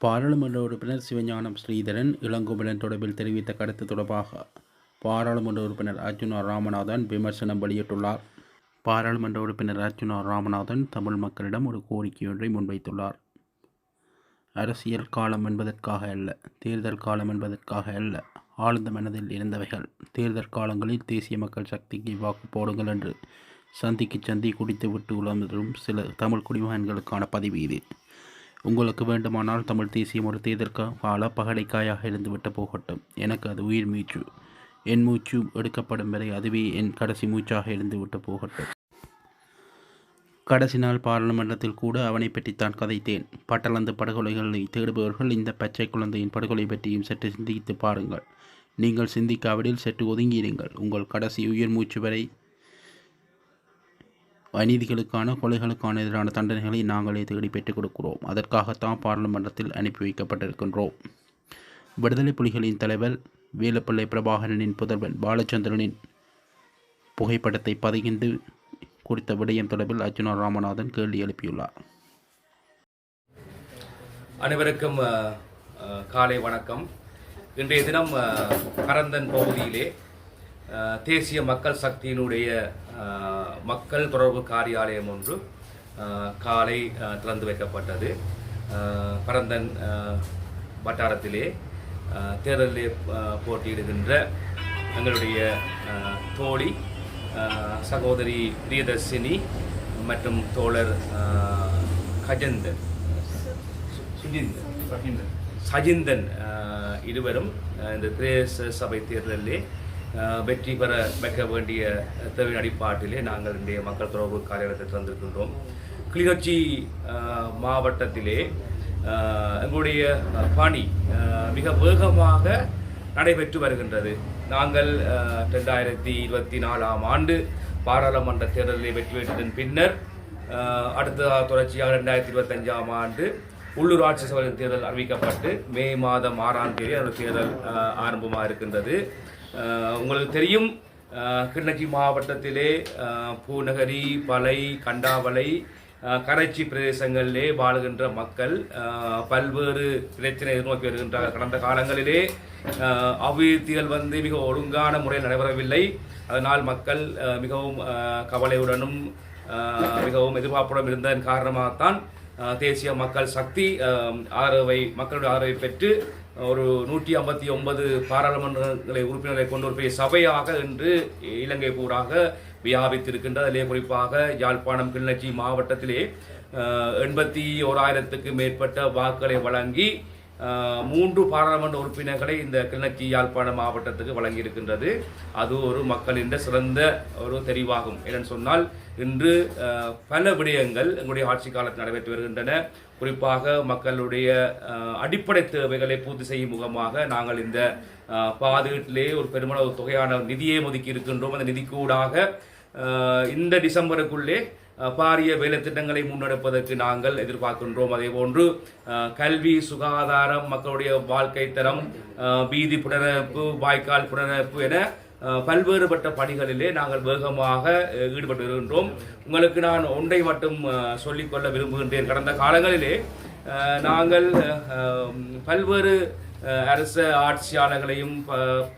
பாராளுமன்ற உறுப்பினர் சிவஞானம் ஸ்ரீதரன் இளங்கோவன் தொடர்பில் தெரிவித்த கருத்து தொடர்பாக பாராளுமன்ற உறுப்பினர் அர்ஜுனா ராமநாதன் விமர்சனம் வெளியிட்டுள்ளார். பாராளுமன்ற உறுப்பினர் அர்ஜுனா ராமநாதன் தமிழ் மக்களிடம் ஒரு கோரிக்கையொன்றை முன்வைத்துள்ளார். அரசியல் காலம் என்பதற்காக அல்ல, தேர்தல் காலம் என்பதற்காக அல்ல, ஆழ்ந்த மனதில் இருந்தவைகள் தேர்தல் காலங்களில் தேசிய மக்கள் சக்திக்கு வாக்கு போடுங்கள் என்று சந்திக்கு சந்தி குடித்து விட்டு உழந்தும் சில தமிழ் குடிமகன்களுக்கான பதிவு இது. உங்களுக்கு வேண்டுமானால் தமிழ் தேசியம் ஒரு தேர்தல் கால பகடைக்காயாக இருந்துவிட்டு போகட்டும். எனக்கு அது உயிர் மூச்சு. என் மூச்சு எடுக்கப்படும் வரை அதுவே என் கடைசி மூச்சாக இருந்துவிட்டு போகட்டும். கடைசி நாள் பாராளுமன்றத்தில் கூட அவனை பற்றித்தான் கதைத்தேன். பட்டளந்து படுகொலைகளை தேடுபவர்கள் இந்த பச்சை குழந்தையின் படுகொலை பற்றியும் சற்று சிந்தித்து பாருங்கள். நீங்கள் சிந்திக்காவிடில் சற்று ஒதுங்கியிருங்கள். உங்கள் கடைசி உயிர் மூச்சு வரை அநீதிகளுக்கான கொலைகளுக்கான எதிரான தண்டனைகளை நாங்களே தேடி பெற்றுக் கொடுக்கிறோம். அதற்காகத்தான் பாராளுமன்றத்தில் அனுப்பி வைக்கப்பட்டிருக்கின்றோம். விடுதலை புலிகளின் தலைவர் வேலுப்பிள்ளை பிரபாகரனின் புதல்வன் பாலச்சந்திரனின் புகைப்படத்தை பதிகின்று குறித்த விடயம் தொடர்பில் அர்ஜுனா ராமநாதன் கேள்வி எழுப்பியுள்ளார். அனைவருக்கும் காலை வணக்கம். இன்றைய தினம் கரந்தன் பகுதியிலே தேசிய மக்கள் சக்தியினுடைய மக்கள் தொடர்பு காரியாலயம் ஒன்று காலை திறந்து வைக்கப்பட்டது. பரந்தன் வட்டாரத்திலே தேர்தலிலே போட்டியிடுகின்ற எங்களுடைய தோழி சகோதரி பிரியதர்சினி மற்றும் தோழர் சஜிந்தன் இருவரும் இந்த பிரதேச சபை தேர்தலிலே வெற்றி பெற வைக்க வேண்டிய தேவையின் அடிப்பாட்டிலே நாங்கள் இன்றைய மக்கள் தொடர்பு காரியாலயத்தை திறந்திருக்கின்றோம். கிளிநொச்சி மாவட்டத்திலே எங்களுடைய பணி மிக வேகமாக நடைபெற்று வருகின்றது. நாங்கள் 2024ஆம் ஆண்டு பாராளுமன்ற தேர்தலில் வெற்றி பெற்றதன் பின்னர் அடுத்த தொடர்ச்சியாக 2025ஆம் ஆண்டு உள்ளூராட்சி சபை தேர்தல் அறிவிக்கப்பட்டு மே மாதம் 6ஆம் தேதி அந்த தேர்தல் ஆரம்பமாக இருக்கின்றது. உங்களுக்கு தெரியும், கிளிநொச்சி மாவட்டத்திலே பூநகரி, பளை, கண்டாவளை, கரைச்சி பிரதேசங்களிலே வாழுகின்ற மக்கள் பல்வேறு பிரச்சனை எதிர்நோக்கி வருகின்றார்கள். கடந்த காலங்களிலே அபிவிருத்திகள் மிக ஒழுங்கான முறையில் நடைபெறவில்லை. அதனால் மக்கள் மிகவும் கவலையுடனும் மிகவும் எதிர்பார்ப்புடன் இருந்ததன் காரணமாகத்தான் தேசிய மக்கள் சக்தி மக்களுடைய ஆதரவை பெற்று ஒரு 159 பாராளுமன்றங்களை உறுப்பினர்களை கொண்டு ஒரு பெரிய சபையாக இன்று இலங்கை பூராக வியாபித்திருக்கின்றது. அதிலே குறிப்பாக யாழ்ப்பாணம் கிளிநொச்சி மாவட்டத்திலே 81,000க்கு மேற்பட்ட வாக்குகளை வழங்கி 3 பாராளுமன்ற உறுப்பினர்களை இந்த கிளிநொச்சி யாழ்ப்பாணம் மாவட்டத்துக்கு வழங்கியிருக்கின்றது. அது ஒரு மக்களின் சிறந்த ஒரு தெரிவாகும். என்னென்னு சொன்னால், இன்று பல விடயங்கள் எங்களுடைய ஆட்சி காலத்தில் நடைபெற்று வருகின்றன. குறிப்பாக மக்களுடைய அடிப்படை தேவைகளை பூர்த்தி செய்யும் முகமாக நாங்கள் இந்த பாதுகாட்டிலே ஒரு பெருமளவு தொகையான நிதியை ஒதுக்கி இருக்கின்றோம். அந்த நிதிக்கூடாக இந்த டிசம்பருக்குள்ளே பாரிய வேலை திட்டங்களை முன்னெடுப்பதற்கு நாங்கள் எதிர்பார்க்கின்றோம். அதே போன்று கல்வி, சுகாதாரம், மக்களுடைய வாழ்க்கை தரம், வீதி புனரமைப்பு, வாய்க்கால் புனரமைப்பு என பல்வேறுபட்ட பணிகளிலே நாங்கள் வேகமாக ஈடுபட்டு வருகின்றோம். உங்களுக்கு நான் ஒன்றை மட்டும் சொல்லிக்கொள்ள விரும்புகின்றேன். கடந்த காலங்களிலே நாங்கள் பல்வேறு அரசு ஆட்சியாளர்களையும்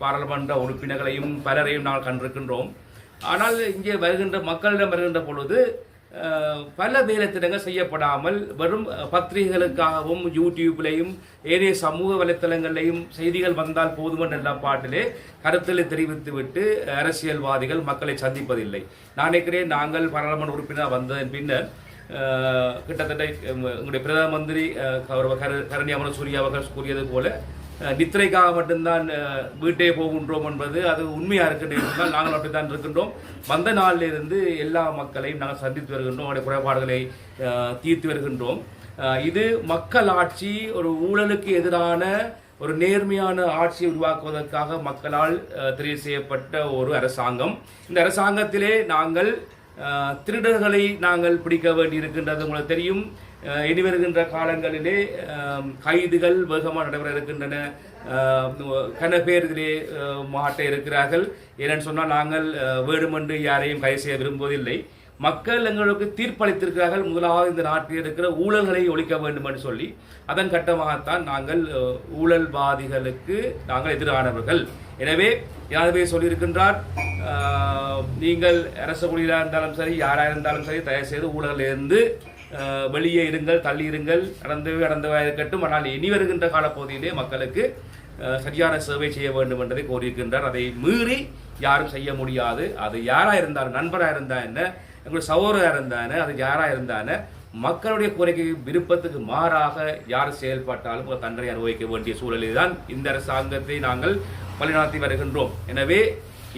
பாராளுமன்ற உறுப்பினர்களையும் பலரையும் நாங்கள் கண்டிருக்கின்றோம். ஆனால் இங்கே வருகின்ற மக்களிடம் வருகின்ற பொழுது பல வேலை திட்டங்கள் செய்யப்படாமல் வெறும் பத்திரிகைகளுக்காகவும் யூடியூப்லையும் ஏனைய சமூக வலைத்தளங்களிலையும் செய்திகள் வந்தால் போதுமென்ற நிலப்பாட்டிலே கருத்தில் தெரிவித்துவிட்டு அரசியல்வாதிகள் மக்களை சந்திப்பதில்லை. நான் நினைக்கிறேன், நாங்கள் பாராளுமன்ற உறுப்பினர் வந்ததன் பின்னர் கிட்டத்தட்ட எங்களுடைய பிரதம மந்திரி கரணி அமரசூரிய அவர்கள் கூறியது போல நித்திரைக்காக மட்டும்தான் வீட்டே போகின்றோம் என்பது அது உண்மையாக இருக்கின்றால் நாங்கள் அப்படித்தான் இருக்கின்றோம். வந்த நாளிலிருந்து எல்லா மக்களையும் நாங்கள் சந்தித்து வருகின்றோம், அவருடைய குறைபாடுகளை தீர்த்து வருகின்றோம். இது மக்கள் ஆட்சி, ஒரு ஊழலுக்கு எதிரான ஒரு நேர்மையான ஆட்சியை உருவாக்குவதற்காக மக்களால் தெரிவு செய்யப்பட்ட ஒரு அரசாங்கம். இந்த அரசாங்கத்திலே நாங்கள் திருடர்களை நாங்கள் பிடிக்க வேண்டியிருக்கின்றது. உங்களுக்கு தெரியும், இனி வருகின்ற காலங்களிலே கைதுகள் வேகமாக நடைபெற இருக்கின்றன. கன பேர் இதிலே மாட்ட இருக்கிறார்கள். ஏனென்று சொன்னால், நாங்கள் வேண்டுமென்று யாரையும் கைது செய்ய விரும்புவதில்லை. மக்கள் எங்களுக்கு தீர்ப்பளித்திருக்கிறார்கள். முதலாவது இந்த நாட்டில் இருக்கிற ஊழல்களை ஒழிக்க வேண்டும் என்று சொல்லி அதன் கட்டமாகத்தான் நாங்கள் ஊழல்வாதிகளுக்கு நாங்கள் எதிரானவர்கள். எனவே ஜனாதிபதி சொல்லியிருக்கின்றார், நீங்கள் அரச ஊழியராக இருந்தாலும் சரி, யாராக இருந்தாலும் சரி, தயவுசெய்து ஊழலிலிருந்து வெளியே இருங்கள், தள்ளி இருங்கள், நடந்தவா இருக்கட்டும். ஆனால் இனி வருகின்ற காலப்பகுதியிலே மக்களுக்கு சரியான சேவை செய்ய வேண்டும் என்பதை கோரியிருக்கின்றார். அதை மீறி யாரும் செய்ய முடியாது. அது யாராக இருந்தாலும், நண்பராக இருந்தா என்ன, எங்களுடைய சகோதரராக இருந்தானே, அது யாராக இருந்தானே, மக்களுடைய கோரிக்கை விருப்பத்துக்கு மாறாக யார் செயல்பட்டாலும் ஒரு தண்டனை அனுபவிக்க வேண்டிய சூழலில் தான் இந்த அரசாங்கத்தை நாங்கள் வழிநடத்தி வருகின்றோம். எனவே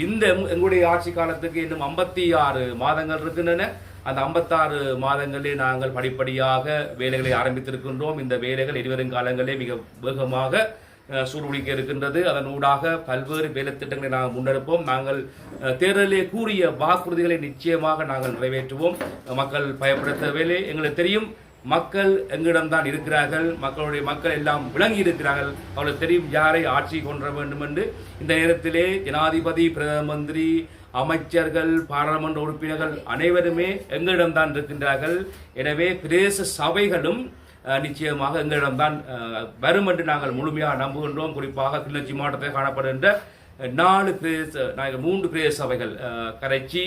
இந்த எங்களுடைய ஆட்சி காலத்துக்கு இன்னும் 56 மாதங்கள் இருக்கின்றன. அந்த 56 மாதங்களிலே நாங்கள் படிப்படியாக வேலைகளை ஆரம்பித்திருக்கின்றோம். இந்த வேலைகள் இனிவரும் காலங்களிலே மிக வேகமாக சூடுபிடிக்க இருக்கின்றது. அதன் ஊடாக பல்வேறு வேலை திட்டங்களை நாங்கள் முன்னெடுப்போம். நாங்கள் தேர்தலிலே கூறிய வாக்குறுதிகளை நிச்சயமாக நாங்கள் நிறைவேற்றுவோம். மக்கள் பயப்பட தேவையில்லை. எங்களுக்கு தெரியும், மக்கள் எங்களிடம்தான் இருக்கிறார்கள். மக்கள் எல்லாம் விளங்கி இருக்கிறார்கள். அவர்களுக்கு தெரியும் யாரை ஆட்சி கொண்டு வேண்டும் என்று. இந்த நேரத்திலே ஜனாதிபதி, பிரதம மந்திரி, அமைச்சர்கள், பாராளுமன்ற உறுப்பினர்கள் அனைவருமே எங்களிடம்தான் இருக்கின்றார்கள். எனவே பிரதேச சபைகளும் நிச்சயமாக எங்களிடம்தான் வரும் என்று நாங்கள் முழுமையாக நம்புகின்றோம். குறிப்பாக கிளிநொச்சி மாவட்டத்தில் காணப்படுகின்ற 3 பிரதேச சபைகள், கரைச்சி,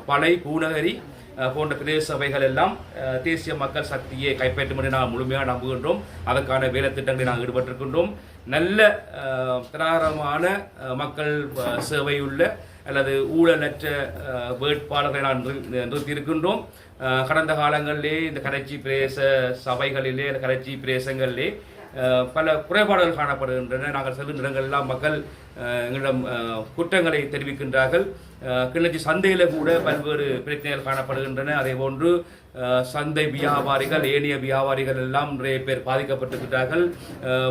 பளை, பூநகரி போன்ற பிரதேச சபைகள் எல்லாம் தேசிய மக்கள் சக்தியை கைப்பற்றும் என்று நாங்கள் முழுமையாக நம்புகின்றோம். அதற்கான வேலை திட்டங்களை நாங்கள் ஈடுபட்டிருக்கின்றோம். நல்ல தராரமான மக்கள் சேவையுள்ள அல்லது ஊழலற்ற வேட்பாளர்களை நான் நிறுத்தியிருக்கின்றோம். கடந்த காலங்களிலே இந்த கரைச்சி பிரதேச சபைகளிலே, கரைச்சி பிரதேசங்களிலே பல குறைபாடுகள் காணப்படுகின்றன. நாங்கள் செல்லும் இடங்களெல்லாம் மக்கள் எங்களிடம் குற்றங்களை தெரிவிக்கின்றார்கள். கிளிநொச்சி சந்தையில் கூட பல்வேறு பிரச்சனைகள் காணப்படுகின்றன. அதே போன்று சந்தை வியாபாரிகள், ஏனைய வியாபாரிகள் எல்லாம் நிறைய பேர் பாதிக்கப்பட்டிருக்கிறார்கள்.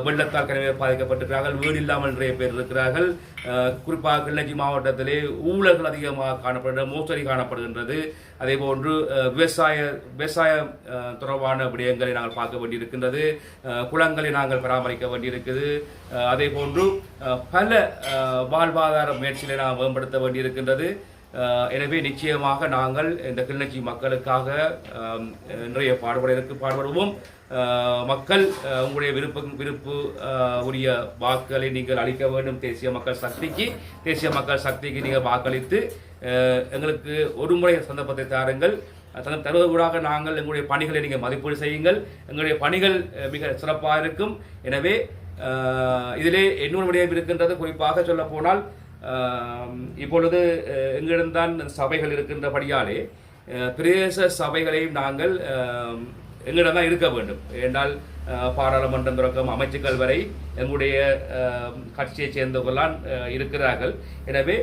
வெள்ளத்தால் கனவே பாதிக்கப்பட்டிருக்கிறார்கள். வீடு இல்லாமல் நிறைய பேர் இருக்கிறார்கள். குறிப்பாக கிளிநொச்சி மாவட்டத்திலே ஊழல்கள் அதிகமாக காணப்படுகின்ற, மோசடி காணப்படுகின்றது. அதே போன்று விவசாய தொடர்பான விடயங்களை நாங்கள் பார்க்க வேண்டியிருக்கின்றது. குளங்களை நாங்கள் பராமரிக்க வேண்டியிருக்குது. அதே போன்று பல வாழ்வாதார முயற்சிகளை நாம் மேம்படுத்த வேண்டியிருக்கின்றது. எனவே நிச்சயமாக நாங்கள் இந்த கிளிநொச்சி மக்களுக்காக நிறைய பாடுபடுவோம். மக்கள் உங்களுடைய விருப்பு உரிய வாக்குகளை நீங்கள் அளிக்க வேண்டும். தேசிய மக்கள் சக்திக்கு நீங்கள் வாக்களித்து எங்களுக்கு ஒரு முறை சந்தர்ப்பத்தை தாருங்கள். தருவதற்காக நாங்கள் எங்களுடைய பணிகளை நீங்கள் மதிப்பீடு செய்யுங்கள். எங்களுடைய பணிகள் மிக சிறப்பாக இருக்கும். எனவே இதிலே இன்னொரு விடயம் இருக்கின்றது. குறிப்பாக சொல்ல போனால், இப்பொழுது எங்களிடம்தான் சபைகள் இருக்கின்றபடியாலே பிரதேச சபைகளையும் நாங்கள் எங்களிடம் தான் இருக்க வேண்டும். என்றால் பாராளுமன்றம் தொடக்கம் அமைச்சுக்கள் வரை எங்களுடைய கட்சியைச் சேர்ந்தவர்களான் இருக்கிறார்கள். எனவே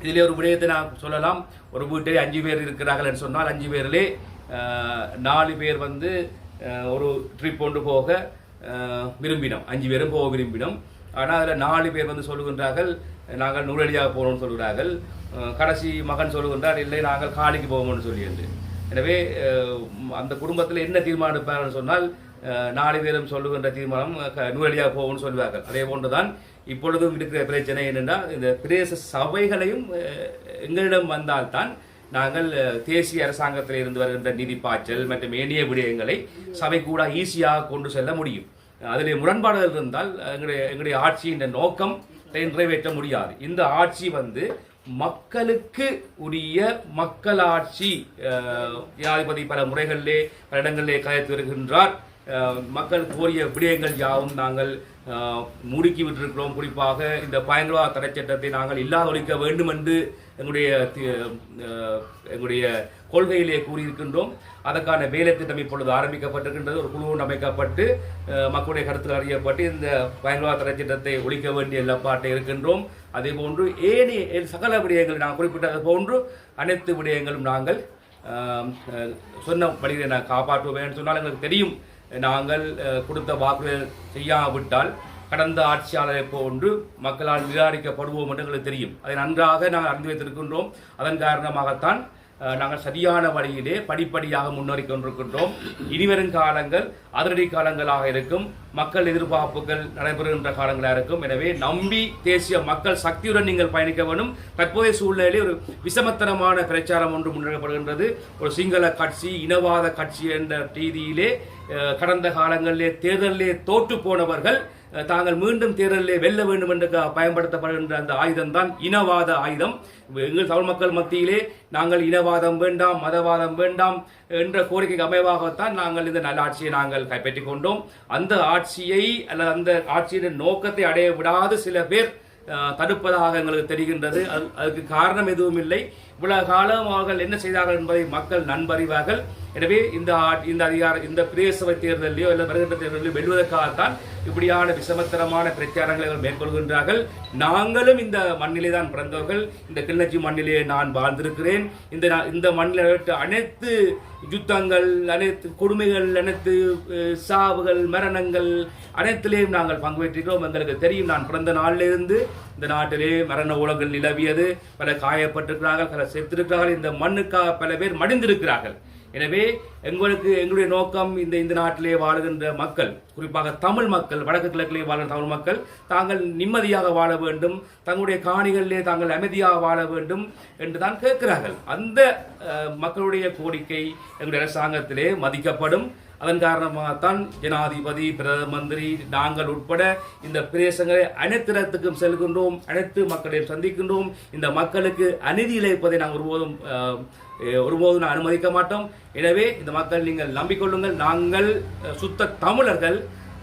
இதிலே ஒரு விடயத்தை நான் சொல்லலாம். ஒரு வீட்டிலே 5 பேர் இருக்கிறார்கள் என்று சொன்னால் 5 பேரிலே 4 பேர் ஒரு ட்ரிப் கொண்டு போக விரும்பினோம். 5 பேரும் போக விரும்பினோம். ஆனால் அதில் 4 பேர் சொல்லுகின்றார்கள், நாங்கள் நூலடியாக போகணும்னு சொல்கிறார்கள். கடைசி மகன் சொல்லுகின்றார், இல்லை நாங்கள் காலிக்கு போவோம்னு சொல்லியிருந்து. எனவே அந்த குடும்பத்தில் என்ன தீர்மானம் எடுப்பார்கள் சொன்னால் 4 பேரும் சொல்லுகின்ற தீர்மானம் நூலடியாக போவோம்னு சொல்வார்கள். அதே போன்றுதான் இப்பொழுதும் இருக்கிற பிரச்சனை என்னென்னா, இந்த பிரதேச சபைகளையும் எங்களிடம் வந்தால்தான் நாங்கள் தேசிய அரசாங்கத்தில் இருந்து வருகின்ற நிதி பாய்ச்சல் மற்றும் ஏனைய விடயங்களை சபை கூட ஈஸியாக கொண்டு செல்ல முடியும். அதில் முரண்பாடுகள் இருந்தால் எங்களுடைய ஆட்சியின் நோக்கம் நிறைவேற்ற முடியாது. இந்த ஆட்சி மக்களுக்கு உரிய மக்களாட்சி. ஜனாதிபதி பல முறைகளிலே பல இடங்களிலே கலைத்து வருகின்றார். மக்கள் கோரிய விடயங்கள் யாவும் நாங்கள் முடுக்கி விட்டிருக்கிறோம். குறிப்பாக இந்த பயங்கரவாத தடை சட்டத்தை நாங்கள் இல்லாதொழிக்க வேண்டும் என்று எங்களுடைய கொள்கையிலே கூறியிருக்கின்றோம். அதற்கான வேலை திட்டம் இப்பொழுது ஆரம்பிக்கப்பட்டிருக்கின்றது. ஒரு குழு அமைக்கப்பட்டு மக்களுடைய கருத்துக்கள் அறியப்பட்டு இந்த பயங்கரவாத தடை சட்டத்தை ஒழிக்க வேண்டிய நிலப்பாட்டை இருக்கின்றோம். அதே போன்று ஏனைய சகல விடயங்கள் நாங்கள் குறிப்பிட்டது போன்று அனைத்து விடயங்களும் நாங்கள் சொன்ன வழிகளை நாங்கள் காப்பாற்றுவோம் என்று சொன்னால் எங்களுக்கு தெரியும். நாங்கள் கொடுத்த வாக்குறுதிகள் செய்யாவிட்டால் கடந்த ஆட்சியாளரை போன்று மக்களால் நிராகரிக்கப்படுவோம் என்று எங்களுக்கு தெரியும். அதை நன்றாக நாங்கள் அறிந்து வைத்திருக்கின்றோம். அதன் காரணமாகத்தான் நாங்கள் சரியான வழியிலே படிப்படியாக முன்னேறி கொண்டிருக்கின்றோம். இனிவரும் காலங்கள் அதிரடி காலங்களாக இருக்கும். மக்கள் எதிர்பார்ப்புகள் நடைபெறுகின்ற காலங்களாக இருக்கும். எனவே நம்பி தேசிய மக்கள் சக்தியுடன் நீங்கள் பயணிக்க வேண்டும். தற்போதைய சூழ்நிலையில் ஒரு விசமத்தனமான பிரச்சாரம் ஒன்று முன்னெடுக்கப்படுகின்றது. ஒரு சிங்கள கட்சி, இனவாத கட்சி என்ற ரீதியிலே கடந்த காலங்களிலே தேர்தலிலே தோற்று போனவர்கள் தாங்கள் மீண்டும் தேர்தலில் வெல்ல வேண்டும் என்று பயன்படுத்தப்படுகின்ற அந்த ஆயுதம் தான் இனவாத ஆயுதம். எங்கள் தமிழ் மக்கள் மத்தியிலே நாங்கள் இனவாதம் வேண்டாம், மதவாதம் வேண்டாம் என்ற கோரிக்கைக்கு அமைவாகத்தான் நாங்கள் இந்த நல்ல ஆட்சியை நாங்கள் கைப்பற்றிக் கொண்டோம். அந்த ஆட்சியை அல்லது அந்த ஆட்சியின் நோக்கத்தை அடைய விடாது சில பேர் தடுப்பதாக எங்களுக்கு தெரிகின்றது. அதுக்கு காரணம் எதுவும் இல்லை. இவ்வளவு காலம் அவர்கள் என்ன செய்தார்கள் என்பதை மக்கள் நன்கறிவார்கள். எனவே இந்த பிரதேச சபை தேர்தலையோ இல்லை வருகின்ற தேர்தலையோ வெல்வதற்காகத்தான் இப்படியான விசமத்தரமான பிரச்சாரங்களை மேற்கொள்கின்றார்கள். நாங்களும் இந்த மண்ணிலே தான் பிறந்தவர்கள். இந்த கிளிநொச்சி மண்ணிலே நான் வாழ்ந்திருக்கிறேன். இந்த மண்ணில் அனைத்து யுத்தங்கள், அனைத்து கொடுமைகள், அனைத்து சாவுகள், மரணங்கள் அனைத்திலேயும் நாங்கள் பங்கு பெற்றிருக்கிறோம். எங்களுக்கு தெரியும். நான் பிறந்த நாளிலிருந்து இந்த நாட்டிலே மரண ஊழல்கள் நிலவியது. பல காயப்பட்டிருக்கிறார்கள், பல செத்திருக்கிறார்கள். இந்த மண்ணுக்காக பல பேர் மடிந்திருக்கிறார்கள். எனவே எங்களுடைய நோக்கம் இந்த நாட்டிலே வாழுகின்ற மக்கள், குறிப்பாக தமிழ் மக்கள், வடக்கு கிழக்கிலே வாழுகிற தமிழ் மக்கள் தாங்கள் நிம்மதியாக வாழ வேண்டும், தங்களுடைய காணிகளிலே தாங்கள் அமைதியாக வாழ வேண்டும் என்று தான் கேட்கிறார்கள். அந்த மக்களுடைய கோரிக்கை எங்களுடைய அரசாங்கத்திலே மதிக்கப்படும். அதன் காரணமாகத்தான் ஜனாதிபதி, பிரதம மந்திரி, நாங்கள் உட்பட இந்த பிரதேசங்களை அனைத்து இடத்துக்கும் செல்கின்றோம், அனைத்து மக்களையும் சந்திக்கின்றோம். இந்த மக்களுக்கு அநீதி இழைப்பதை நாங்கள் ஒருபோதும் அனுமதிக்க மாட்டோம். எனவே இந்த மக்கள் நீங்கள் நம்பிக்கொள்ளுங்கள். நாங்கள் சுத்த தமிழர்கள்.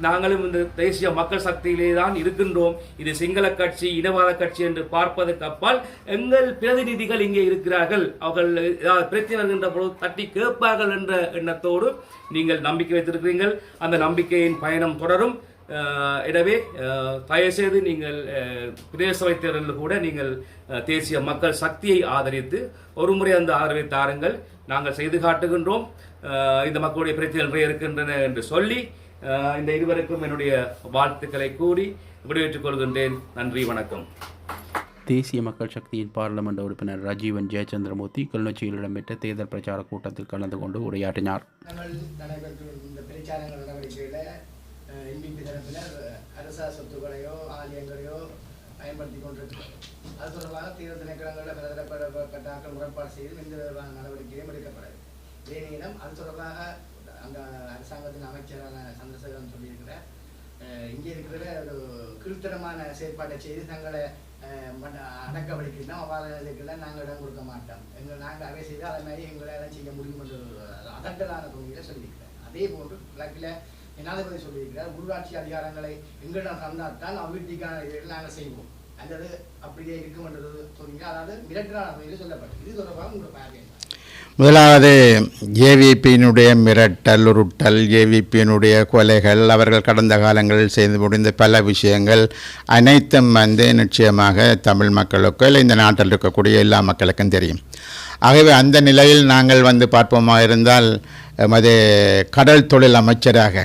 நாங்களும் இந்த தேசிய மக்கள் சக்தியிலே தான் இருக்கின்றோம். இது சிங்கள கட்சி, இனவாத கட்சி என்று பார்ப்பதற்கு அப்பால் எங்கள் பிரதிநிதிகள் இங்கே இருக்கிறார்கள். அவர்கள் ஏதாவது பிரச்சனை வருகின்ற பொழுது தட்டி கேட்பார்கள் என்ற எண்ணத்தோடு நீங்கள் நம்பிக்கை வைத்திருக்கிறீர்கள். அந்த நம்பிக்கையின் பயணம் தொடரும். எனவே தயவுசெய்து நீங்கள் பிரதேச சபை தேர்தலில் கூட நீங்கள் தேசிய மக்கள் சக்தியை ஆதரித்து ஒரு முறை அந்த ஆதரவை தாருங்கள். நாங்கள் செய்து காட்டுகின்றோம். இந்த மக்களுடைய பிரச்சனைகள் நிறைய இருக்கின்றன என்று சொல்லி இந்த இருவருக்கும் என்னுடைய வாழ்த்துக்களை கூறி விடைபெற்றுக் கொள்கின்றேன். நன்றி, வணக்கம். தேசிய மக்கள் சக்தியின் பாராளுமன்ற உறுப்பினர் ராஜீவன் ஜெயச்சந்திரமூர்த்தி கிளிநொச்சியில் இடம்பெற்ற தேர்தல் பிரச்சார கூட்டத்தில் கலந்து கொண்டு உரையாற்றினார். எம்பிபி தரப்பினர் அரச சொத்துக்களையோ ஆலயங்களையோ பயன்படுத்தி கொண்டிருக்கிறது. அது தொடர்பாக தேர்தல் திணைக்களங்களில் பலதரப்பட்ட ஆக்கள் முறைப்பாடு செய்து எந்த விதமான நடவடிக்கையும் எடுக்கப்படாது. இதே நேரம் அது தொடர்பாக அந்த அரசாங்கத்தின் அமைச்சரான சந்திரசேகரன் சொல்லியிருக்கிறார், இங்கே இருக்கிற ஒரு கீழ்த்தரமான செயற்பாட்டை செய்து தங்களை அடக்க வலிக்கலாம், அவ்வாறுக்கெல்லாம் நாங்கள் இடம் கொடுக்க மாட்டோம், நாங்கள் அவை செய்து அதை மாதிரி எங்களால் செய்ய முடியும் என்ற அதட்டலான தொகையில் சொல்லியிருக்கிறார். அதே போன்று கிழக்கில் ஜனாதிபதி சொல்லியிருக்கிறார், உள்ளாட்சி அதிகாரங்களை எங்களிடம் தந்தால்தான் அபிவிருத்திக்கான இதில் நாங்கள் செய்வோம், அல்லது அப்படியே இருக்கும் என்றது சொன்னீங்க. அதாவது மிரட்டலான தொகையில் சொல்லப்பட்டது. இது தொடர்பாக உங்களை பார்க்க முதலாவது ஏவிபியினுடைய மிரட்டல், உருட்டல், ஏவிபியினுடைய கொலைகள், அவர்கள் கடந்த காலங்களில் செய்து முடிந்த பல விஷயங்கள் அனைத்தும் நிச்சயமாக தமிழ் மக்களுக்கோ இல்லை இந்த நாட்டில் இருக்கக்கூடிய எல்லா மக்களுக்கும் தெரியும். ஆகவே அந்த நிலையில் நாங்கள் பார்ப்போமாக இருந்தால் எமது கடல் தொழில் அமைச்சராக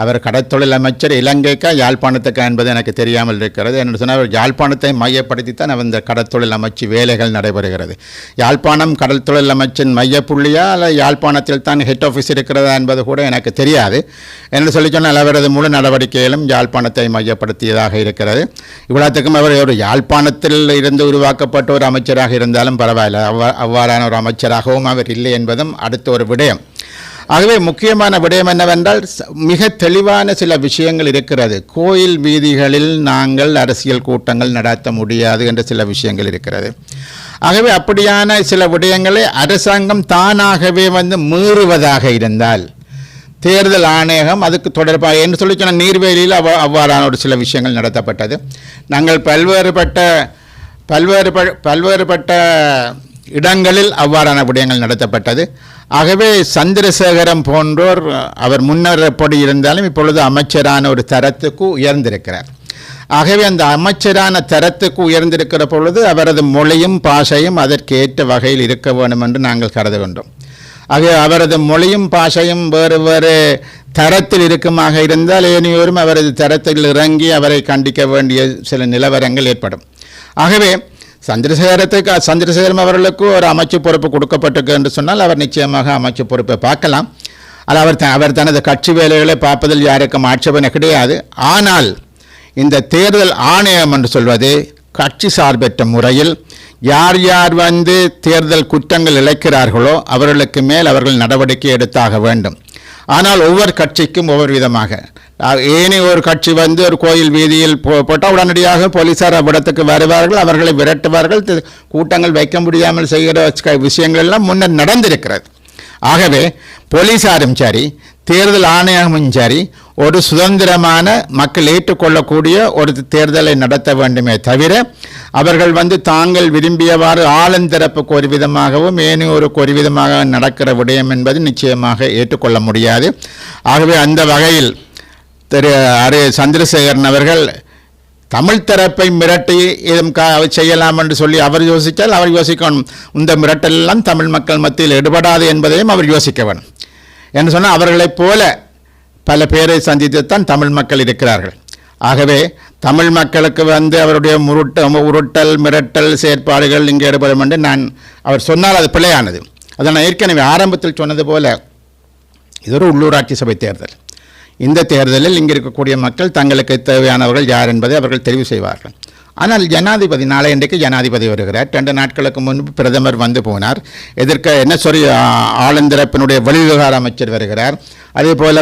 அவர் கடற்தொழில் அமைச்சர் இலங்கைக்கா யாழ்ப்பாணத்துக்கா என்பது எனக்கு தெரியாமல் இருக்கிறது. என்று சொன்னால் யாழ்ப்பாணத்தை மையப்படுத்தித்தான் அந்த கடற்தொழில் அமைச்சு வேலைகள் நடைபெறுகிறது. யாழ்ப்பாணம் கடல் தொழில் அமைச்சின் மையப்புள்ளியா அல்ல யாழ்ப்பாணத்தில் தான் ஹெட் ஆஃபீஸ் இருக்கிறதா என்பது கூட எனக்கு தெரியாது. என்று சொல்லி சொன்னால் அவரது முழு நடவடிக்கையிலும் யாழ்ப்பாணத்தை மையப்படுத்தியதாக இருக்கிறது. இவ்வளோத்துக்கும் அவர் ஒரு யாழ்ப்பாணத்தில் இருந்து உருவாக்கப்பட்ட ஒரு அமைச்சராக இருந்தாலும் பரவாயில்லை, அவ்வாறான ஒரு அமைச்சராகவும் அவர் இல்லை என்பதும் அடுத்த ஒரு விடயம். ஆகவே முக்கியமான விடயம் என்னவென்றால் மிக தெளிவான சில விஷயங்கள் இருக்கிறது. கோயில் வீதிகளில் நாங்கள் அரசியல் கூட்டங்கள் நடத்த முடியாது என்ற சில விஷயங்கள் இருக்கிறது. ஆகவே அப்படியான சில விடயங்களை அரசாங்கம் தானாகவே மீறுவதாக இருந்தால் தேர்தல் ஆணையகம் அதுக்கு தொடர்பாக என்று சொல்லி சொன்ன நீர்வேலியில் அவ்வாறான ஒரு சில விஷயங்கள் நடத்தப்பட்டது. நாங்கள் பல்வேறுபட்ட இடங்களில் அவ்வாறான விடயங்கள் நடத்தப்பட்டது. ஆகவே சந்திரசேகரம் போன்றோர் அவர் முன்னர் எப்படி இருந்தாலும் இப்பொழுது அமைச்சரான ஒரு தரத்துக்கு உயர்ந்திருக்கிறார். ஆகவே அந்த அமைச்சரான தரத்துக்கு உயர்ந்திருக்கிற பொழுது அவரது மொழியும் பாஷையும் அதற்கேற்ற வகையில் இருக்க வேண்டும் என்று நாங்கள் கருதுகின்றோம். ஆகவே அவரது மொழியும் பாஷையும் வேறு வேறு தரத்தில் இருக்குமாக இருந்தால் ஏனையோரும் அவரது தரத்தில் இறங்கி அவரை கண்டிக்க வேண்டிய சில நிலவரங்கள் ஏற்படும். ஆகவே சந்திரசேகரம் அவர்களுக்கு ஒரு அமைச்சு பொறுப்பு கொடுக்கப்பட்டிருக்கு என்று சொன்னால் அவர் நிச்சயமாக அமைச்சு பொறுப்பை பார்க்கலாம். அது அவர் தனது கட்சி வேலைகளை பார்ப்பதில் யாருக்கும் ஆட்சேபனை கிடையாது. ஆனால் இந்த தேர்தல் ஆணையம் என்று சொல்வது கட்சி சார்பற்ற முறையில் யார் யார் தேர்தல் குற்றங்கள் இழைக்கிறார்களோ அவர்களுக்கு மேல் அவர்கள் நடவடிக்கை எடுத்தாக வேண்டும். ஆனால் ஒவ்வொரு கட்சிக்கும் ஒவ்வொரு விதமாக, ஏனைய ஒரு கட்சி ஒரு கோயில் வீதியில் போட்டால் உடனடியாக போலீசார் அவ்விடத்துக்கு வருவார்கள், அவர்களை விரட்டுவார்கள், கூட்டங்கள் வைக்க முடியாமல் செய்கிற விஷயங்கள் எல்லாம் முன்னர் நடந்திருக்கிறது. ஆகவே போலீசாரும் சரி, தேர்தல் ஆணையமும் சரி, ஒரு சுதந்திரமான மக்கள் ஏற்றுக்கொள்ளக்கூடிய ஒரு தேர்தலை நடத்த வேண்டுமே தவிர அவர்கள் தாங்கள் விரும்பியவாறு ஆளுந்தரப்புக்கு ஒரு விதமாகவும் ஏனையோருக்கு ஒரு விதமாக நடக்கிற விடயம் என்பது நிச்சயமாக ஏற்றுக்கொள்ள முடியாது. ஆகவே அந்த வகையில் திரு சந்திரசேகரன் அவர்கள் தமிழ் தரப்பை மிரட்டி செய்யலாம் என்று சொல்லி அவர் யோசித்தால் அவர் யோசிக்கணும். இந்த மிரட்டலெல்லாம் தமிழ் மக்கள் மத்தியில் எடுபடாது என்பதையும் அவர் யோசிக்க வேணும். என்று சொன்னால் அவர்களைப் போல பல பேரை சந்தித்துத்தான் தமிழ் மக்கள் இருக்கிறார்கள். ஆகவே தமிழ் மக்களுக்கு அவருடைய உருட்டல் மிரட்டல் செயற்பாடுகள் இங்கே ஈடுபடும் என்று அவர் சொன்னால் அது பிழையானது. அதை நான் ஏற்கனவே ஆரம்பத்தில் சொன்னது போல இது ஒரு உள்ளூராட்சி சபை தேர்தல். இந்த தேர்தலில் இங்கே இருக்கக்கூடிய மக்கள் தங்களுக்கு தேவையானவர்கள் யார் என்பதை அவர்கள் தெரிவு செய்வார்கள். ஆனால் ஜனாதிபதி இன்றைக்கு ஜனாதிபதி வருகிறார். 2 நாட்களுக்கு முன்பு பிரதமர் போனார். ஆளுந்தரப்பினுடைய வெளிவிவகார அமைச்சர் வருகிறார். அதே போல்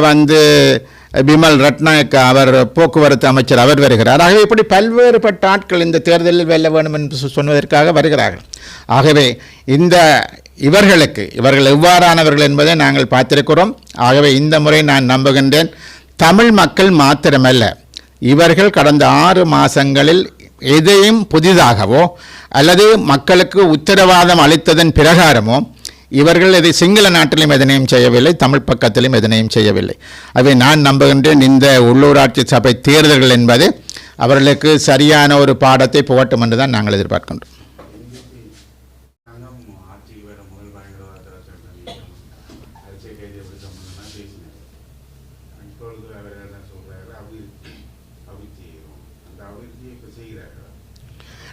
பிமல் ரட்நாயக் அவர் போக்குவரத்து அமைச்சர் அவர் வருகிறார். ஆகவே இப்படி பல்வேறுபட்ட ஆட்கள் இந்த தேர்தலில் வெல்ல வேண்டும் என்று சொன்னதற்காக வருகிறார்கள். ஆகவே இவர்கள் எவ்வாறானவர்கள் என்பதை நாங்கள் பார்த்திருக்கிறோம். ஆகவே இந்த முறை நான் நம்புகின்றேன், தமிழ் மக்கள் மாத்திரமல்ல, இவர்கள் கடந்த 6 மாதங்களில் எதையும் புதிதாகவோ அல்லது மக்களுக்கு உத்தரவாதம் அளித்ததன் பிரகாரமோ இவர்கள் இதை சிங்கள நாட்டிலும் எதனையும் செய்யவில்லை, தமிழ் பக்கத்திலும் எதனையும் செய்யவில்லை. அவை நான் நம்புகின்றேன் இந்த உள்ளூராட்சி சபை தேர்தல்கள் என்பது அவர்களுக்கு சரியான ஒரு பாடத்தை புகட்டும் என்று தான் நாங்கள் எதிர்பார்க்கின்றோம்.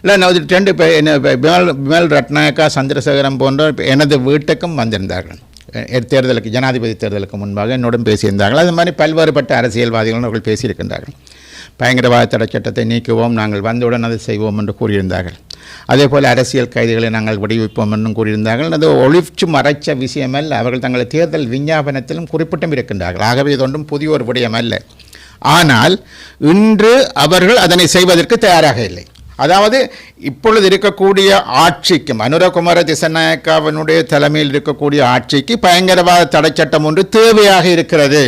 இல்லை, நான் 2 பேர் பிமல் ரட்நாயக்கா சந்திரசேகரம் போன்ற எனது வீட்டுக்கும் வந்திருந்தார்கள். தேர்தலுக்கு ஜனாதிபதி தேர்தலுக்கு முன்பாக என்னுடன் பேசியிருந்தார்கள். அது மாதிரி பல்வேறுபட்ட அரசியல்வாதிகளும் அவர்கள் பேசியிருக்கின்றார்கள். பயங்கரவாத தடை சட்டத்தை நீக்குவோம், நாங்கள் வந்தவுடன் அதை செய்வோம் என்று கூறியிருந்தார்கள். அதே போல் அரசியல் கைதிகளை நாங்கள் விடுவிப்போம் என்றும் கூறியிருந்தார்கள். அது ஒளிச்சு மறைச்ச விஷயமல்ல, அவர்கள் தங்கள் தேர்தல் விஞ்ஞாபனத்திலும் குறிப்பிட்டும் இருக்கின்றார்கள். ஆகவே இது ஒன்றும் புதிய ஒரு விடயம் அல்ல. ஆனால் இன்று அவர்கள் அதனை செய்வதற்கு தயாராக இல்லை. அதாவது இப்பொழுது இருக்கக்கூடிய ஆட்சிக்கும் அனுரகுமார திசநாயக்காவினுடைய தலைமையில் இருக்கக்கூடிய ஆட்சிக்கு பயங்கரவாத தடை சட்டம் ஒன்று தேவையாக இருக்கிறது.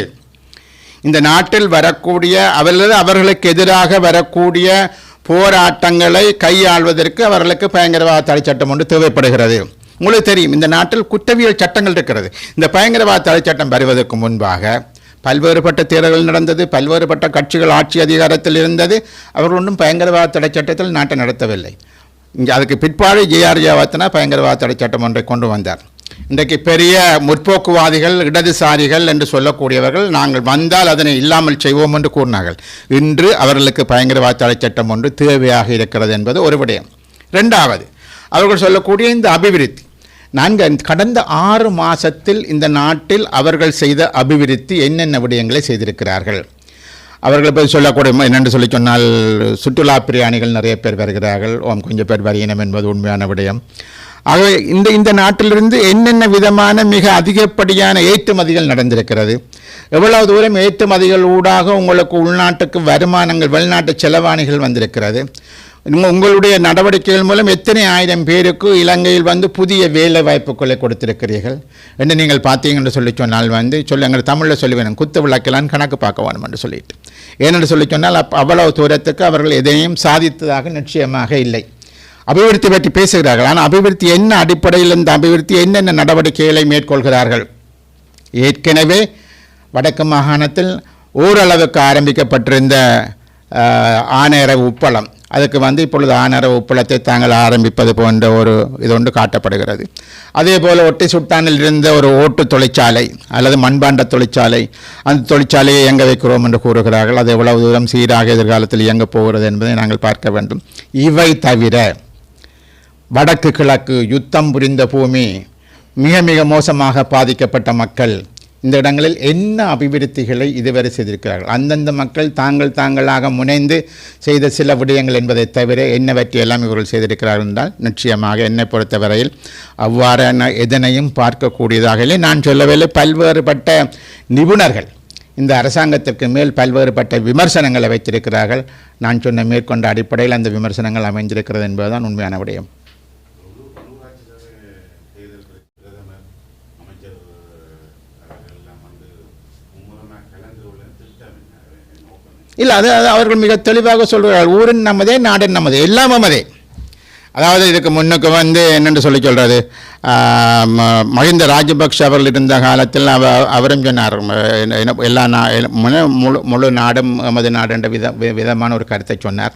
இந்த நாட்டில் வரக்கூடிய அவர்களுக்கு எதிராக வரக்கூடிய போராட்டங்களை கையாள்வதற்கு அவர்களுக்கு பயங்கரவாத தடை சட்டம் ஒன்று தேவைப்படுகிறது. உங்களுக்கு தெரியும், இந்த நாட்டில் குற்றவியல் சட்டங்கள் இருக்கிறது. இந்த பயங்கரவாத தடை சட்டம் வருவதற்கு முன்பாக பல்வேறுபட்ட தேர்தல்கள் நடந்தது, பல்வேறுபட்ட கட்சிகள் ஆட்சி அதிகாரத்தில் இருந்தது. அவர்கள் ஒன்றும் பயங்கரவாத தடை சட்டத்தில் நாட்டை நடத்தவில்லை. இங்கே அதுக்கு பிற்பாடு ஜேஆர் ஜெயவர்தனா பயங்கரவாத தடை சட்டம் ஒன்றை கொண்டு வந்தார். இன்றைக்கு பெரிய முற்போக்குவாதிகள், இடதுசாரிகள் என்று சொல்லக்கூடியவர்கள் நாங்கள் வந்தால் அதனை இல்லாமல் செய்வோம் என்று கூறினார்கள். இன்று அவர்களுக்கு பயங்கரவாத தடை சட்டம் ஒன்று தேவையாக இருக்கிறது என்பது ஒரு விடயம். 2வது, அவர்கள் சொல்லக்கூடிய இந்த அபிவிருத்தி, கடந்த 6 மாதத்தில் இந்த நாட்டில் அவர்கள் செய்த அபிவிருத்தி என்னென்ன விடயங்களை செய்திருக்கிறார்கள். அவர்கள் போய் சொல்லக்கூடிய என்னென்று சொல்லி சொன்னால், சுற்றுலா பிரயாணிகள் நிறைய பேர் வருகிறார்கள், கொஞ்சம் பேர் வரையினம் என்பது உண்மையான விடயம். ஆகவே இந்த நாட்டிலிருந்து என்னென்ன விதமான மிக அதிகப்படியான ஏற்றுமதிகள் நடந்திருக்கிறது, எவ்வளவு தூரம் ஏற்றுமதிகள் ஊடாக உங்களுக்கு உள்நாட்டுக்கு வருமானங்கள், வெளிநாட்டு செலவாணிகள் வந்திருக்கிறது, உங்களுடைய நடவடிக்கைகள் மூலம் எத்தனை ஆயிரம் பேருக்கு இலங்கையில் புதிய வேலை வாய்ப்புகளை கொடுத்திருக்கிறீர்கள் என்று நீங்கள் பார்த்தீங்கன்னு சொல்லி சொன்னால் எங்கள் தமிழில் சொல்லி வேணும், குத்து விளக்கலான்னு கணக்கு பார்க்க வேணும் என்று சொல்லிட்டு. ஏனென்று சொல்லி சொன்னால் அவ்வளவு தூரத்துக்கு அவர்கள் எதையும் சாதித்ததாக நிச்சயமாக இல்லை. அபிவிருத்தி பற்றி பேசுகிறார்கள், ஆனால் அபிவிருத்தி என்ன அடிப்படையில், இந்த அபிவிருத்தி என்னென்ன நடவடிக்கைகளை மேற்கொள்கிறார்கள். ஏற்கனவே வடக்கு மாகாணத்தில் ஓரளவுக்கு ஆரம்பிக்கப்பட்டிருந்த ஆனேர உப்பளம், அதுக்கு இப்பொழுது ஆனர உப்பளத்தை தாங்கள் ஆரம்பிப்பது போன்ற ஒரு இது ஒன்று காட்டப்படுகிறது. அதே போல் ஒட்டி சுட்டானில் இருந்த ஒரு ஓட்டு தொழிற்சாலை அல்லது மண்பாண்ட தொழிற்சாலை, அந்த தொழிற்சாலையை இயங்க வைக்கிறோம் என்று கூறுகிறார்கள். அது எவ்வளவு தூரம் சீராக எதிர்காலத்தில் இயங்கப் போகிறது என்பதை நாங்கள் பார்க்க வேண்டும். இவை தவிர வடக்கு கிழக்கு யுத்தம் புரிந்த பூமி, மிக மிக மோசமாக பாதிக்கப்பட்ட மக்கள், இந்த இடங்களில் என்ன அபிவிருத்திகளை இதுவரை செய்திருக்கிறார்கள், அந்தந்த மக்கள் தாங்களாக முனைந்து செய்த சில விடயங்கள் என்பதை தவிர என்னவற்றையெல்லாம் இவர்கள் செய்திருக்கிறார்கள் என்றால் நிச்சயமாக என்னை பொறுத்தவரையில் அவ்வாறான எதனையும் பார்க்கக்கூடியதாக இல்லை. நான் சொல்லவில்லை, பல்வேறுபட்ட நிபுணர்கள் இந்த அரசாங்கத்திற்கு மேல் பல்வேறுபட்ட விமர்சனங்களை வைத்திருக்கிறார்கள். நான் சொன்ன மேற்கொண்ட அடிப்படையில் அந்த விமர்சனங்கள் அமைந்திருக்கிறது என்பதுதான் உண்மையான விடயம். இல்லை, அது அவர்கள் மிக தெளிவாக சொல்கிறார்கள். ஊரின் நமதே, நாடன் நமதே, எல்லாம் நமதே. அதாவது இதுக்கு முன்னுக்கு என்னென்று சொல்கிறது, மஹிந்த ராஜபக்ஷ அவர்கள் இருந்த காலத்தில் அவரும் சொன்னார், எல்லா முழு நாடும் எமது நாடு என்ற விதமான ஒரு கருத்தை சொன்னார்.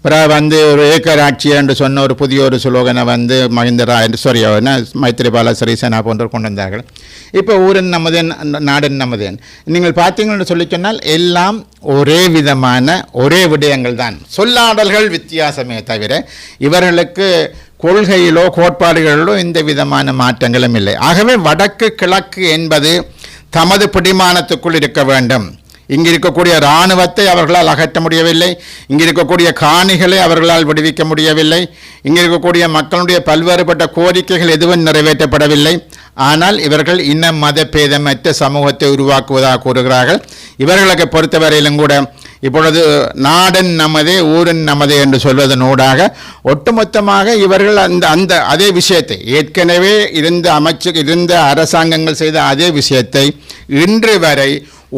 பிறகு ஒரு ஏக்கராட்சி என்று சொன்ன ஒரு புதிய ஒரு சுலோகனை மைத்திரிபால சிறிசேனா போன்றவர் கொண்டு வந்தார்கள். இப்போ ஊரின் நமதே, நாடன் நமதேன் நீங்கள் பார்த்தீங்கன்னு சொல்லி சொன்னால் எல்லாம் ஒரே விதமான ஒரே விடயங்கள் தான். சொல்லாடல்கள் வித்தியாசமே தவிர இவர்களுக்கு கொள்கையிலோ கோட்பாடுகளிலோ எந்த விதமான மாற்றங்களும் இல்லை. ஆகவே வடக்கு கிழக்கு என்பது தமது பிடிமானத்துக்குள் இருக்க வேண்டும். இங்கே இருக்கக்கூடிய இராணுவத்தை அவர்களால் அகற்ற முடியவில்லை, இங்கே இருக்கக்கூடிய காணிகளை அவர்களால் விடுவிக்க முடியவில்லை, இங்கே இருக்கக்கூடிய மக்களுடைய பல்வேறுபட்ட கோரிக்கைகள் எதுவும் நிறைவேற்றப்படவில்லை. ஆனால் இவர்கள் இன மத பேதமற்ற சமூகத்தை உருவாக்குவதாக கூறுகிறார்கள். இவர்களுக்கு பொறுத்தவரையிலும் கூட இப்பொழுது நாடன் நமதே, ஊரின் நமதே என்று சொல்வதனூடாக ஒட்டுமொத்தமாக இவர்கள் அந்த அதே விஷயத்தை ஏற்கனவே இருந்த அரசாங்கங்கள் செய்த அதே விஷயத்தை இன்று வரை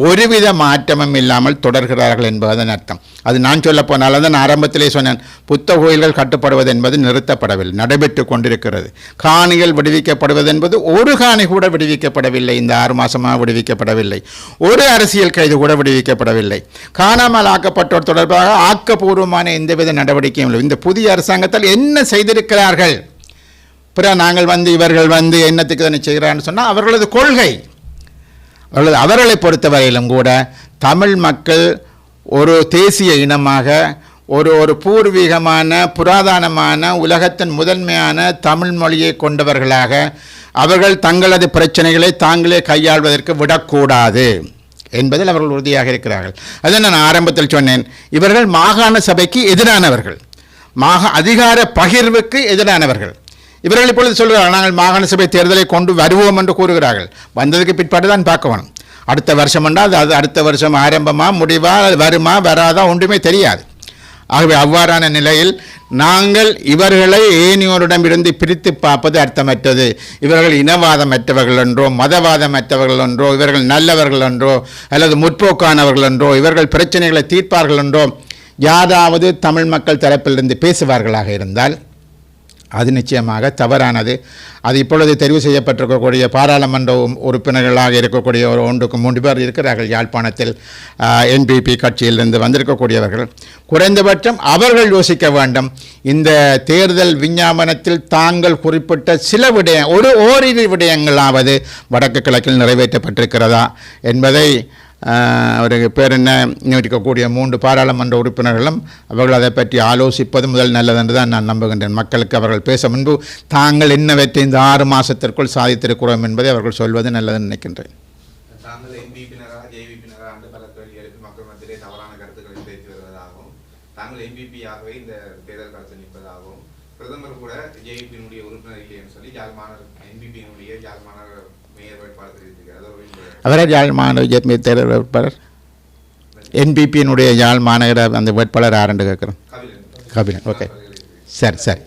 ஒருவித மாற்றமும் இல்லாமல் தொடர்கிறார்கள் என்பதன் அர்த்தம். அது நான் சொல்ல போனால் தான் ஆரம்பத்திலே சொன்னேன், புத்த கோயில்கள் கட்டுப்படுவது என்பது நிறுத்தப்படவில்லை, நடைபெற்று கொண்டிருக்கிறது. காணிகள் விடுவிக்கப்படுவது என்பது ஒரு காணி கூட விடுவிக்கப்படவில்லை, இந்த 6 மாதமாக விடுவிக்கப்படவில்லை. ஒரு அரசியல் கைது கூட விடுவிக்கப்படவில்லை. காணாமல் ஆக்கப்பட்டோர் தொடர்பாக ஆக்கப்பூர்வமான எந்தவித நடவடிக்கையும் இல்லை. இந்த புதிய அரசாங்கத்தால் என்ன செய்திருக்கிறார்கள்? பிறகு நாங்கள் இவர்கள் என்னத்துக்கு தானே செய்கிறான்னு சொன்னால் அவர்களது கொள்கை. அவர்களை பொறுத்தவரையிலும் கூட தமிழ் மக்கள் ஒரு தேசிய இனமாக, ஒரு பூர்வீகமான புராதனமான உலகத்தின் முதன்மையான தமிழ் மொழியை கொண்டவர்களாக அவர்கள் தங்களது பிரச்சனைகளை தாங்களே கையாள்வதற்கு விடக்கூடாது என்பதில் அவர்கள் உறுதியாக இருக்கிறார்கள். அதை நான் ஆரம்பத்தில் சொன்னேன், இவர்கள் மாகாண சபைக்கு எதிரானவர்கள், அதிகார பகிர்வுக்கு எதிரானவர்கள். இவர்கள் இப்பொழுது சொல்கிறார்கள், நாங்கள் மாகாண சபை தேர்தலை கொண்டு வருவோம் என்று கூறுகிறார்கள். வந்ததுக்கு பிற்பாடு தான் பார்க்கணும். அடுத்த வருஷம் என்றால் அது அடுத்த வருஷம் ஆரம்பமா முடிவா வருமா வராதா ஒன்றுமே தெரியாது. ஆகவே அவ்வாறான நிலையில் நாங்கள் இவர்களை ஏனையோரிடமிருந்து பிரித்து பார்ப்பது அர்த்தமற்றது. இவர்கள் இனவாதமற்றவர்கள் என்றோ மதவாதமற்றவர்கள் என்றோ இவர்கள் நல்லவர்கள் என்றோ அல்லது முற்போக்கானவர்கள் என்றோ இவர்கள் பிரச்சனைகளை தீர்ப்பார்கள் என்றோ யாராவது தமிழ் மக்கள் தரப்பிலிருந்து பேசுவார்களாக இருந்தால் அது நிச்சயமாக தவறானது. அது இப்பொழுது தெரிவு செய்யப்பட்டிருக்கக்கூடிய பாராளுமன்ற உறுப்பினர்களாக இருக்கக்கூடிய ஒரு 1-3 பேர் இருக்கிறார்கள் யாழ்ப்பாணத்தில், என்பிபி கட்சியிலிருந்து வந்திருக்கக்கூடியவர்கள். குறைந்தபட்சம் அவர்கள் யோசிக்க வேண்டும், இந்த தேர்தல் விஞ்ஞாபனத்தில் தாங்கள் குறிப்பிட்ட சில ஓரிரு விடயங்களாவது வடக்கு கிழக்கில் நிறைவேற்றப்பட்டிருக்கிறதா என்பதை அவருக்கு பேர் என்ன இருக்கக்கூடிய 3 பாராளுமன்ற உறுப்பினர்களும் அவர்கள் அதை பற்றி ஆலோசிப்பது முதல் நல்லதென்று தான் நான் நம்புகின்றேன். மக்களுக்கு அவர்கள் பேச முன்பு தாங்கள் என்னவற்றை இந்த 6 மாதத்திற்குள் சாதித்திருக்கிறோம் என்பதை அவர்கள் சொல்வது நல்லதுன்னு நினைக்கின்றேன். தாங்கள் என்பிபியினராக ஜேவிபியினராக பல கேள்விகளுக்கு மக்கள் மத்தியிலே தவறான கருத்துக்களை பேசி வருவதாகவும், தாங்கள் என்பிபியாகவே இந்த தேர்தல் களத்தில் நிற்பதாகவும், பிரதமர் கூட ஜேவிபியினுடைய உறுப்பினர் இல்லைன்னு சொல்லி என்பிபியினுடைய யாழ்மான மேயர் வேட்பாளர் தெரிவித்திருக்கிறார். அவரே யாழ் மாநகர தேர்தல் வேட்பாளர், என்பிபியினுடைய யாழ் மாநகர அந்த வேட்பாளர் யாருன்னு கேட்குறோம். கபிலன். ஓகே, சரி.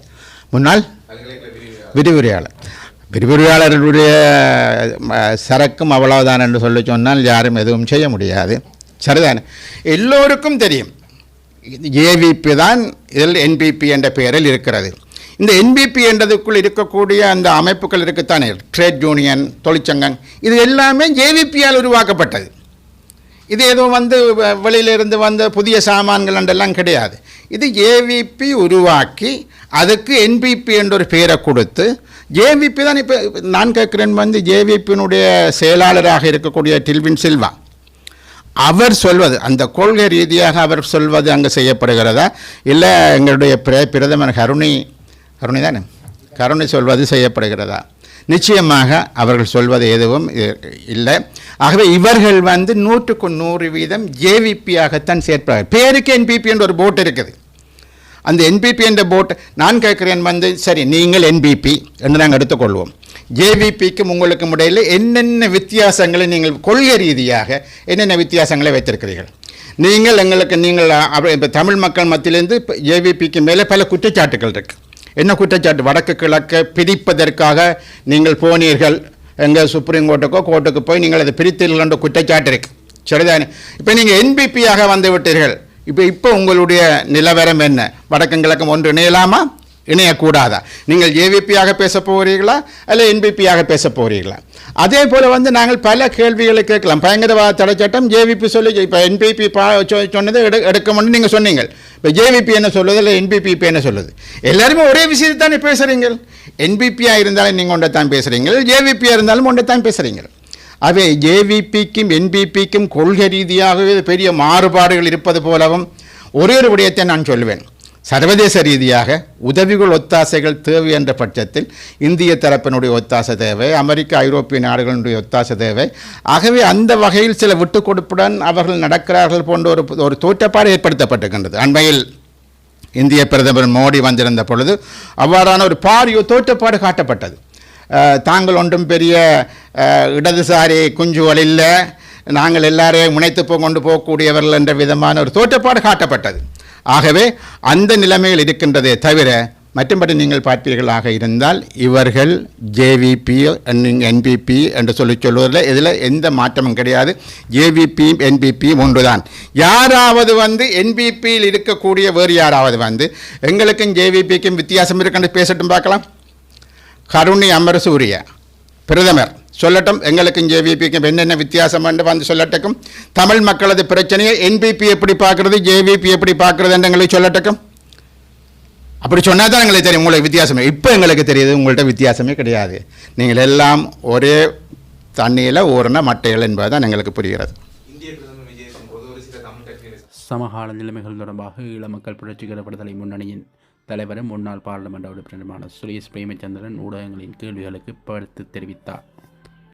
முன்னாள் விரிவுரையாளர்களுடைய சரக்கும் அவ்வளவுதான் என்று சொல்லி சொன்னால் யாரும் எதுவும் செய்ய முடியாது. சரிதானே? எல்லோருக்கும் தெரியும் ஏவிபி தான் இதில் என்பிபி என்ற பெயரில் இருக்கிறது. இந்த என்பிபி என்றதுக்குள் இருக்கக்கூடிய அந்த அமைப்புகள் இருக்குத்தானே, ட்ரேட் யூனியன், தொழிற்சங்கம், இது எல்லாமே ஜேவிபியால் உருவாக்கப்பட்டது. இது எதுவும் வெளியிலிருந்து வந்த புதிய சாமான்கள் என்றெல்லாம் கிடையாது. இது ஜேவிபி உருவாக்கி அதுக்கு என்பிபி என்ற ஒரு பெயரை கொடுத்து ஜேவிபி தான். இப்போ நான் கேட்குறேன், ஜேவிபியினுடைய செயலாளராக இருக்கக்கூடிய டில்வின் சில்வா அவர் சொல்வது, அந்த கொள்கை ரீதியாக அவர் சொல்வது அங்கே செய்யப்படுகிறதா, இல்லை எங்களுடைய பிரதமர் கருணை தானே, கருணை சொல்வது செய்யப்படுகிறதா? நிச்சயமாக அவர்கள் சொல்வது எதுவும் இல்லை. ஆகவே இவர்கள் 100% ஜேவிபியாகத்தான் சேர்ப்பார்கள். பேருக்கு என்பிபி என்ற ஒரு போட் இருக்குது. அந்த என்பிபி என்ற போட் நான் கேட்குறேன் சரி நீங்கள் என்பிபி என்று நாங்கள் எடுத்துக்கொள்வோம். ஜேவிபிக்கும் உங்களுக்கும் இடையில் என்னென்ன வித்தியாசங்களை நீங்கள் கொள்கை ரீதியாக என்னென்ன வித்தியாசங்களை வைத்திருக்கிறீர்கள்? நீங்கள் இப்போ தமிழ் மக்கள் மத்தியிலேருந்து ஜேவிபிக்கு மேலே பல குற்றச்சாட்டுகள் இருக்குது. என்ன குற்றச்சாட்டு? வடக்கு கிழக்கை பிரிப்பதற்காக நீங்கள் போனீர்கள், எங்கள் சுப்ரீம் கோர்ட்டுக்கு போய் நீங்கள் அதை பிரித்தீர்கள் என்ற குற்றச்சாட்டு இருக்குது. சரிதானே? இப்போ நீங்கள் என்பிபியாக வந்து விட்டீர்கள். இப்போ உங்களுடைய நிலவரம் என்ன? வடக்கும் கிழக்கும் ஒன்று இணையலாமா, இணையக்கூடாதா? நீங்கள் ஜேவிபியாக பேச போகிறீர்களா அல்ல என்பிபியாக பேச போகிறீர்களா? அதே போல் நாங்கள் பல கேள்விகளை கேட்கலாம். பயங்கரவாத தடை சட்டம் ஜேவிபி சொல்லி இப்போ என்பிபி சொன்னதை எடுக்க முடியும் நீங்கள் சொன்னீங்க. இப்போ ஜேவிபி என்ன சொல்லுது இல்லை என்பிபி இப்போ என்ன சொல்லுது? எல்லாருமே ஒரே விஷயத்தை தானே பேசுகிறீங்க. என்பிபியாக இருந்தாலும் நீங்கள் ஒன்றை தான் பேசுகிறீங்க, ஜேவிபியாக இருந்தாலும் ஒன்றை தான் பேசுகிறீங்க. அவை ஜேவிபிக்கும் என்பிபிக்கும் கொள்கை ரீதியாகவே பெரிய மாறுபாடுகள் இருப்பது போலவும் ஒரே ஒரு விடயத்தை நான் சொல்லுவேன். சர்வதேச ரீதியாக உதவிகள் ஒத்தாசைகள் தேவை என்ற பட்சத்தில் இந்திய தரப்பினுடைய ஒத்தாசை தேவை, அமெரிக்க ஐரோப்பிய நாடுகளுடைய ஒத்தாசை தேவை. ஆகவே அந்த வகையில் சில விட்டுக் கொடுப்புடன் அவர்கள் நடக்கிறார்கள் போன்ற ஒரு தோற்றப்பாடு ஏற்படுத்தப்பட்டிருக்கின்றது. அண்மையில் இந்திய பிரதமர் மோடி வந்திருந்த பொழுது அவ்வாறான ஒரு பாரிய தோற்றப்பாடு காட்டப்பட்டது. தாங்கள் ஒன்றும் பெரிய இடதுசாரி குஞ்சுகள் இல்லை, நாங்கள் எல்லாரையும் முனைத்து கொண்டு போகக்கூடியவர்கள் என்ற விதமான ஒரு தோற்றப்பாடு காட்டப்பட்டது. ஆகவே அந்த நிலைமையில் இருக்கின்றதே தவிர மற்றும்படி நீங்கள் பார்ப்பீர்களாக இருந்தால் இவர்கள் ஜேவிபி என்பிபி என்று சொல்லுவதில் இதில் எந்த மாற்றமும் கிடையாது. ஜேவிபி என்பிபி ஒன்றுதான். யாராவது என்பிபியில் இருக்கக்கூடிய வேறு யாராவது எங்களுக்கும் ஜேவிபிக்கும் வித்தியாசம் இருக்குன்னு பேசட்டும் பார்க்கலாம். கருணி அமரசூரிய பிரதமர் சொல்லட்டும், எங்களுக்கும் ஜேவிபிக்கும் என்னென்ன வித்தியாசம் என்று சொல்லட்டுக்கும். தமிழ் மக்களது பிரச்சனையை என்பிபி எப்படி பார்க்குறது, ஜேவிபி எப்படி பார்க்குறது என்று எங்களுக்கு சொல்லட்டுக்கும். அப்படி சொன்னால் தான் எங்களுக்கு தெரியும் உங்களுக்கு வித்தியாசமே. இப்போ எங்களுக்கு தெரியுது உங்கள்கிட்ட வித்தியாசமே கிடையாது. நீங்கள் எல்லாம் ஒரே தண்ணியில் ஊறின மட்டைகள் என்பதுதான் எங்களுக்கு புரிகிறது. சமகால நிலைமைகள் தொடர்பாக ஈழ மக்கள் புரட்சிகர விடுதலை முன்னணியின் தலைவரும் முன்னாள் பாராளுமன்ற உறுப்பினருமான சுரேஷ் பிரேமச்சந்திரன் ஊடகங்களின் கேள்விகளுக்கு கருத்து தெரிவித்தார்.